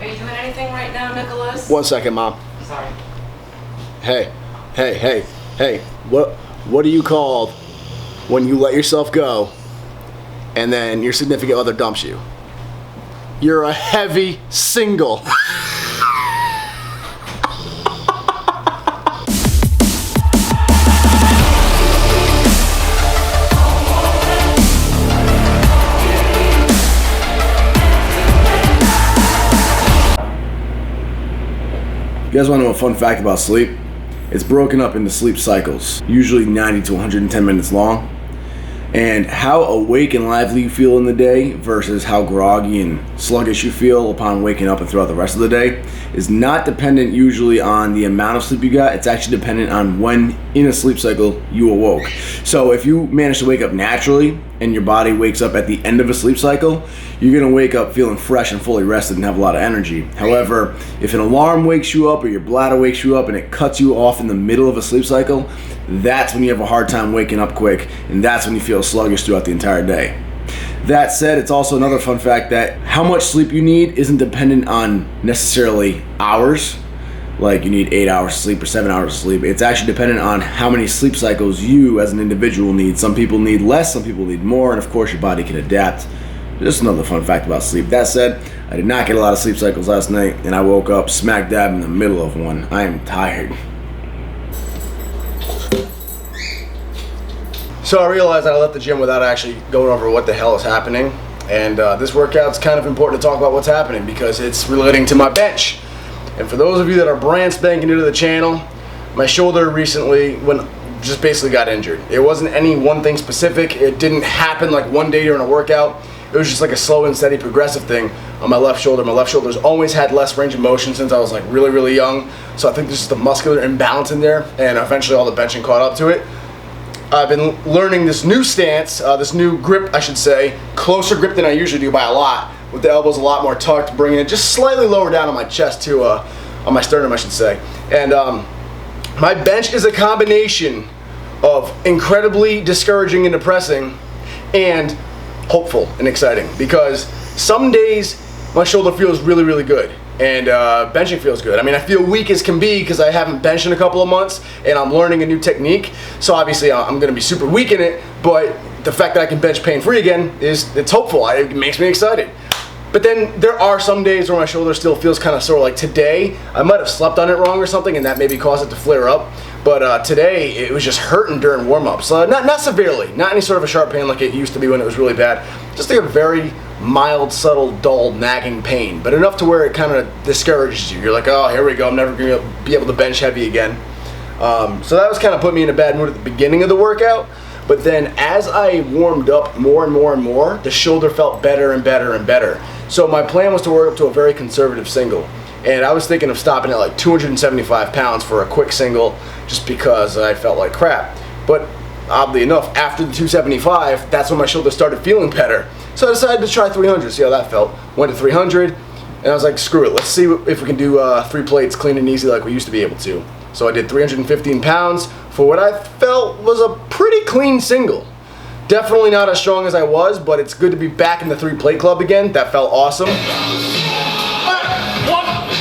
you doing anything right now, Nicholas? 1 second, Mom. Sorry. Hey. What are you called when you let yourself go and then your significant other dumps you? You're a heavy single. You guys want to know a fun fact about sleep? It's broken up into sleep cycles, usually 90 to 110 minutes long. And how awake and lively you feel in the day versus how groggy and sluggish you feel upon waking up and throughout the rest of the day is not dependent usually on the amount of sleep you got. It's actually dependent on when in a sleep cycle you awoke. So if you manage to wake up naturally and your body wakes up at the end of a sleep cycle, you're going to wake up feeling fresh and fully rested and have a lot of energy. However, if an alarm wakes you up or your bladder wakes you up and it cuts you off in the middle of a sleep cycle, that's when you have a hard time waking up quick, and that's when you feel sluggish throughout the entire day. That said, it's also another fun fact that how much sleep you need isn't dependent on necessarily hours, like you need 8 hours of sleep or 7 hours of sleep. It's actually dependent on how many sleep cycles you as an individual need. Some people need less, some people need more, and of course your body can adapt. Just another fun fact about sleep. That said, I did not get a lot of sleep cycles last night, and I woke up smack dab in the middle of one. I am tired. So I realized that I left the gym without actually going over what the hell is happening. And this workout's kind of important to talk about what's happening because it's relating to my bench. And for those of you that are brand spanking new to the channel, my shoulder recently just basically got injured. It wasn't any one thing specific. It didn't happen like one day during a workout. It was just like a slow and steady progressive thing on my left shoulder. My left shoulder's always had less range of motion since I was like really young. So I think there's just a muscular imbalance in there, and eventually all the benching caught up to it. I've been learning this new stance, this new grip, I should say, closer grip than I usually do by a lot, with the elbows a lot more tucked, bringing it just slightly lower down on my chest to, on my sternum, I should say. And my bench is a combination of incredibly discouraging and depressing and hopeful and exciting, because some days my shoulder feels really good and benching feels good. I mean, I feel weak as can be because I haven't benched in a couple of months and I'm learning a new technique, so obviously I'm going to be super weak in it, but the fact that I can bench pain-free again it's hopeful. It makes me excited. But then there are some days where my shoulder still feels kind of sore. Like today, I might have slept on it wrong or something, and that maybe caused it to flare up. But today, it was just hurting during warm-ups. Not severely, not any sort of a sharp pain like it used to be when it was really bad. Just like a very mild, subtle, dull, nagging pain, but enough to where it kind of discourages you. You're like, oh, here we go. I'm never going to be able to bench heavy again. So that was kind of put me in a bad mood at the beginning of the workout. But then as I warmed up more and more, the shoulder felt better and better. So my plan was to work up to a very conservative single. And I was thinking of stopping at like 275 pounds for a quick single just because I felt like crap. But oddly enough, after the 275, that's when my shoulder started feeling better. So I decided to try 300, see how that felt. Went to 300, and I was like, screw it, let's see if we can do 3 plates clean and easy like we used to be able to. So I did 315 pounds for what I felt was a pretty clean single. Definitely not as strong as I was, but it's good to be back in the 3 plate club again. That felt awesome. 1,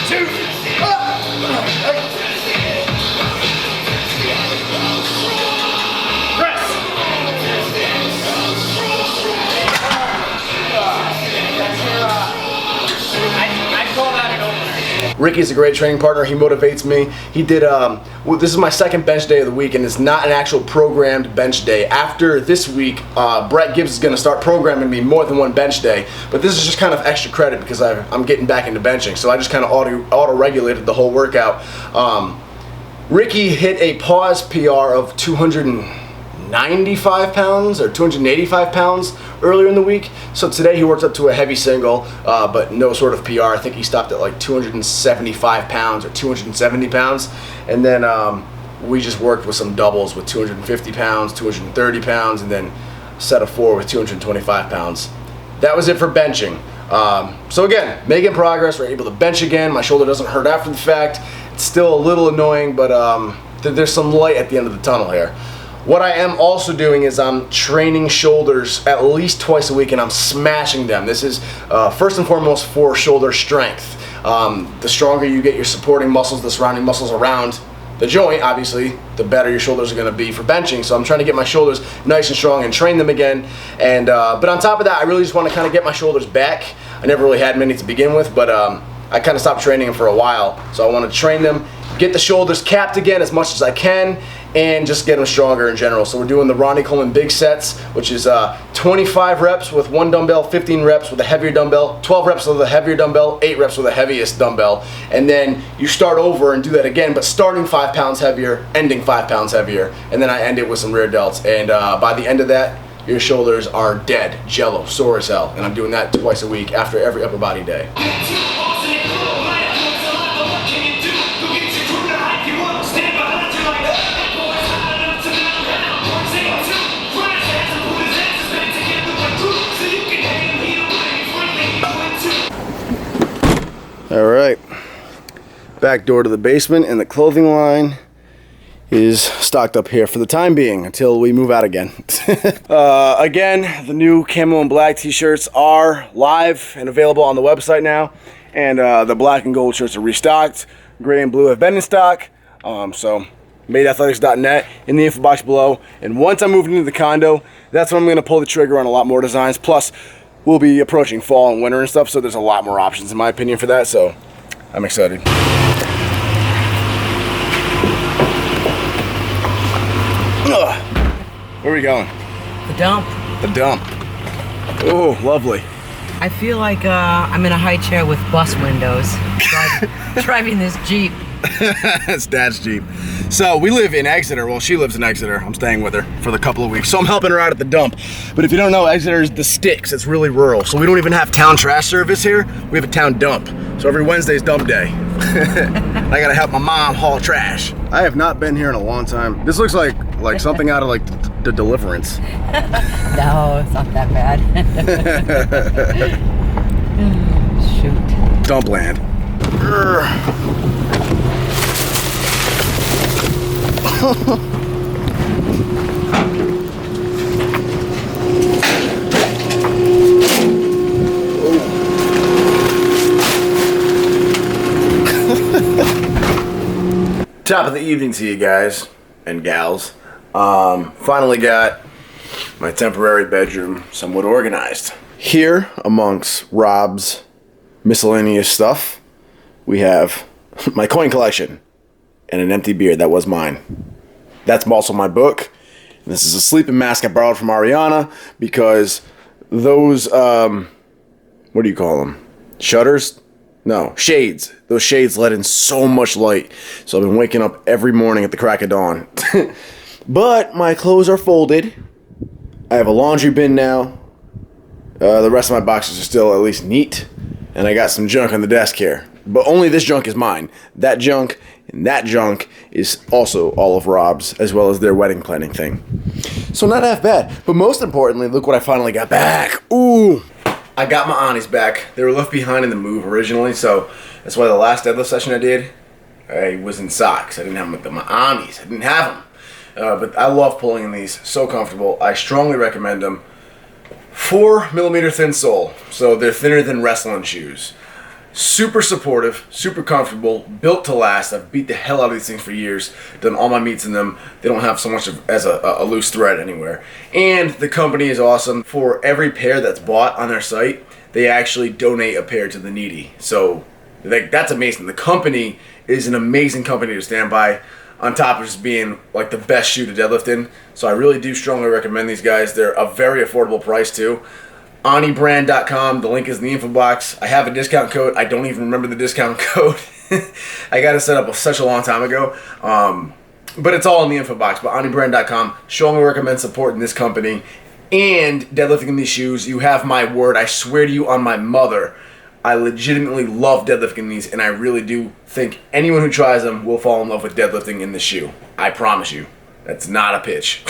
2, Ricky's a great training partner. He motivates me. He did, this is my second bench day of the week, and it's not an actual programmed bench day. After this week, Brett Gibbs is going to start programming me more than one bench day, but this is just kind of extra credit because I'm getting back into benching, so I just kind of auto-regulated the whole workout. Ricky hit a pause PR of 295 pounds or 285 pounds earlier in the week. So today he worked up to a heavy single, but no sort of PR. I think he stopped at like 275 pounds or 270 pounds. And then we just worked with some doubles with 250 pounds, 230 pounds, and then a set of 4 with 225 pounds. That was it for benching. So again, making progress. We're able to bench again. My shoulder doesn't hurt after the fact. It's still a little annoying, but there's some light at the end of the tunnel here. What I am also doing is I'm training shoulders at least twice a week, and I'm smashing them. This is first and foremost for shoulder strength. The stronger you get your supporting muscles, the surrounding muscles around the joint, obviously, the better your shoulders are going to be for benching. So I'm trying to get my shoulders nice and strong and train them again. And but on top of that, I really just want to kind of get my shoulders back. I never really had many to begin with, but I kind of stopped training them for a while. So I want to train them, get the shoulders capped again as much as I can, and just get them stronger in general. So we're doing the Ronnie Coleman big sets, which is 25 reps with one dumbbell, 15 reps with a heavier dumbbell, 12 reps with a heavier dumbbell, 8 reps with the heaviest dumbbell. And then you start over and do that again, but starting 5 pounds heavier, ending 5 pounds heavier. And then I end it with some rear delts. And by the end of that, your shoulders are dead, jello, sore as hell. And I'm doing that twice a week after every upper body day. All right, back door to the basement, and the clothing line is stocked up here for the time being until we move out again. Again, the new camo and black t-shirts are live and available on the website now, and the black and gold shirts are restocked. Gray and blue have been in stock, so madeathletics.net in the info box below. And once I move into the condo, that's when I'm going to pull the trigger on a lot more designs. Plus, we'll be approaching fall and winter and stuff, so there's a lot more options in my opinion for that, so I'm excited. Where are we going? The dump. The dump. Oh, lovely. I feel like I'm in a high chair with bus windows, driving this Jeep. It's Dad's Jeep. So we live in Exeter. Well, she lives in Exeter. I'm staying with her for the couple of weeks. So I'm helping her out at the dump. But if you don't know, Exeter is the sticks. It's really rural. So we don't even have town trash service here. We have a town dump. So every Wednesday is dump day. I gotta help my mom haul trash. I have not been here in a long time. This looks like something out of like the Deliverance. No, it's not that bad. Shoot. Dumpland. Top of the evening to you guys and gals. Finally got my temporary bedroom somewhat organized. Here, amongst Rob's miscellaneous stuff, we have my coin collection and an empty beer that was mine. That's also my book. And this is a sleeping mask I borrowed from Ariana because those, what do you call them? Shutters? No, shades. Those shades let in so much light. So I've been waking up every morning at the crack of dawn. But my clothes are folded. I have a laundry bin now. The rest of my boxes are still at least neat. And I got some junk on the desk here. But only this junk is mine. That junk and that junk is also all of Rob's, as well as their wedding planning thing. So not half bad. But most importantly, look what I finally got back. Ooh! I got my Anis back. They were left behind in the move originally, so that's why the last deadlift session I did, I was in socks. I didn't have my Anis. I didn't have them. But I love pulling in these. So comfortable. I strongly recommend them. 4mm thin sole, so they're thinner than wrestling shoes. Super supportive, super comfortable, built to last. I've beat the hell out of these things for years. Done all my meets in them. They don't have so much as a loose thread anywhere. And the company is awesome. For every pair that's bought on their site, they actually donate a pair to the needy. So that's amazing. The company is an amazing company to stand by, on top of just being like the best shoe to deadlift in. So I really do strongly recommend these guys. They're a very affordable price too. Anibrand.com, the link is in the info box. I have a discount code. I don't even remember the discount code. I got it set up such a long time ago. But it's all in the info box. But Anibrand.com, strongly recommend supporting this company and deadlifting in these shoes. You have my word. I swear to you on my mother, I legitimately love deadlifting these, and I really do think anyone who tries them will fall in love with deadlifting in the shoe. I promise you. That's not a pitch.